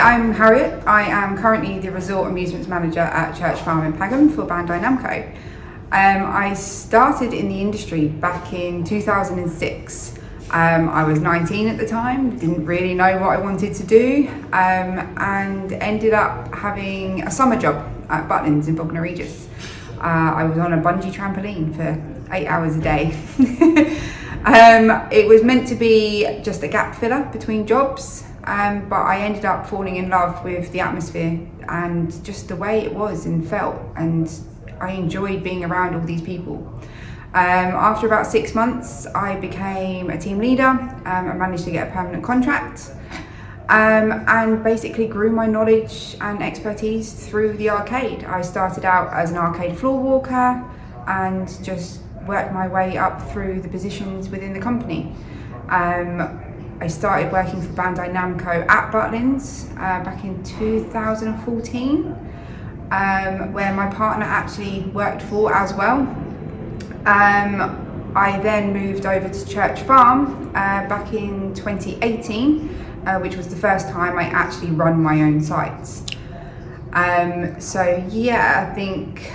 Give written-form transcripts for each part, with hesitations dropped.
I'm Harriet. I am currently the Resort Amusements Manager at Church Farm in Pagham for Bandai Namco. I started in the industry back in 2006. I was 19 at the time, didn't really know what I wanted to do, and ended up having a summer job at Butlins in Bognor Regis. I was on a bungee trampoline for 8 hours a day. It was meant to be just a gap filler between jobs, but I ended up falling in love with the atmosphere and just the way it was and felt, and I enjoyed being around all these people. After about 6 months, I became a team leader. I managed to get a permanent contract, and basically grew my knowledge and expertise through the arcade. I started out as an arcade floor walker and just worked my way up through the positions within the company. I started working for Bandai Namco at Butlins back in 2014, where my partner actually worked for as well. I then moved over to Church Farm back in 2018, which was the first time I actually run my own sites. So yeah, I think,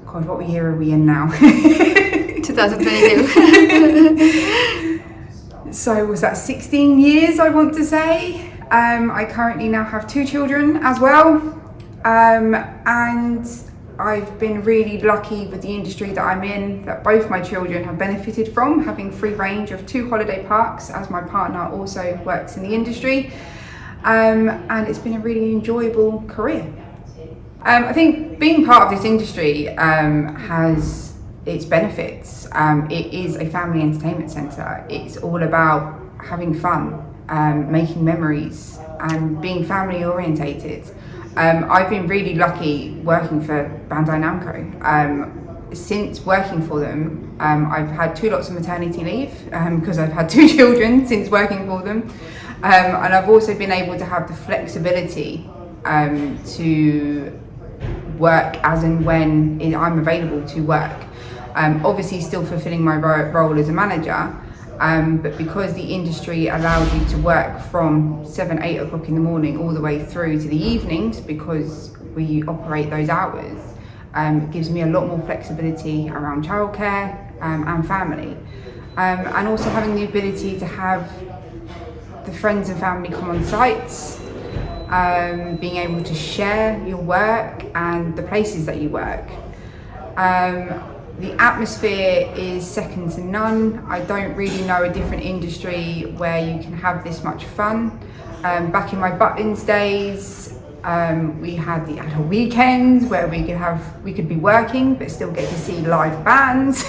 God, what year are we in now? 2022. So was that 16 years, I want to say. I currently now have 2 children as well. And I've been really lucky with the industry that I'm in, that both my children have benefited from having free range of 2 holiday parks, as my partner also works in the industry. And it's been a really enjoyable career. I think being part of this industry has its benefits. It is a family entertainment centre. It's all about having fun, making memories, and being family orientated. I've been really lucky working for Bandai Namco. Since working for them, I've had 2 lots of maternity leave because I've had 2 children since working for them. And I've also been able to have the flexibility to work as and when I'm available to work. Obviously still fulfilling my role as a manager, but because the industry allows you to work from 7-8 o'clock in the morning all the way through to the evenings, because we operate those hours, it gives me a lot more flexibility around childcare and family, and also having the ability to have the friends and family come on sites, being able to share your work and the places that you work. The atmosphere is second to none. I don't really know a different industry where you can have this much fun. Back in my Butlins days, we had the adult weekends where we could be working but still get to see live bands.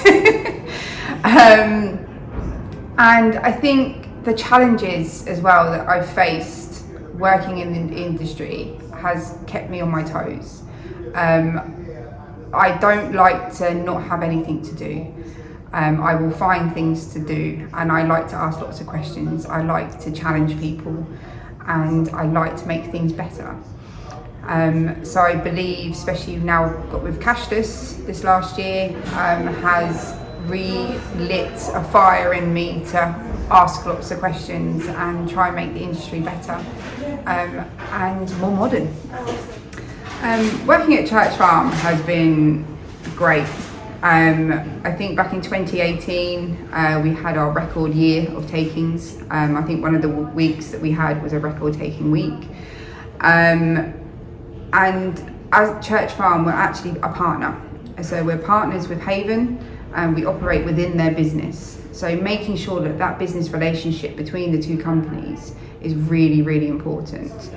And I think the challenges as well that I've faced working in the industry has kept me on my toes. I don't like to not have anything to do. I will find things to do, and I like to ask lots of questions. I like to challenge people, and I like to make things better. So I believe, especially now got with Cashless this last year, has relit a fire in me to ask lots of questions and try and make the industry better and more modern. Working at Church Farm has been great. I think back in 2018 we had our record year of takings. I think one of the weeks that we had was a record taking week. And as Church Farm, we're actually a partner. So we're partners with Haven, and we operate within their business. So making sure that that business relationship between the 2 companies is really, really important.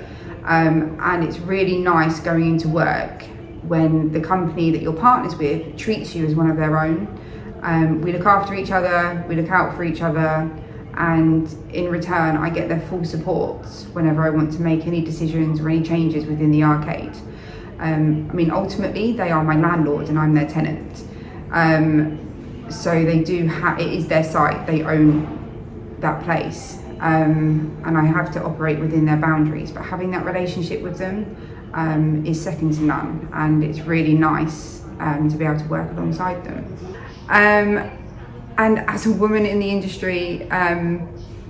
And it's really nice going into work when the company that you're partners with treats you as one of their own. We look after each other, we look out for each other, and in return I get their full support whenever I want to make any decisions or any changes within the arcade. I mean, ultimately they are my landlord and I'm their tenant. So they do it is their site, they own that place. And I have to operate within their boundaries, but having that relationship with them is second to none, and it's really nice to be able to work alongside them. And as a woman in the industry,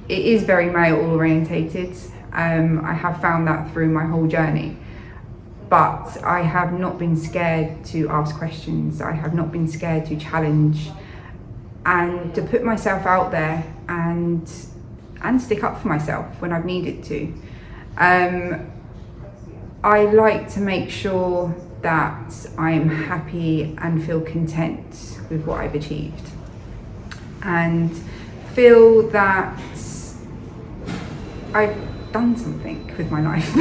it is very male orientated. I have found that through my whole journey. But I have not been scared to ask questions. I have not been scared to challenge and to put myself out there and stick up for myself when I've needed to. I like to make sure that I'm happy and feel content with what I've achieved, and feel that I've done something with my life.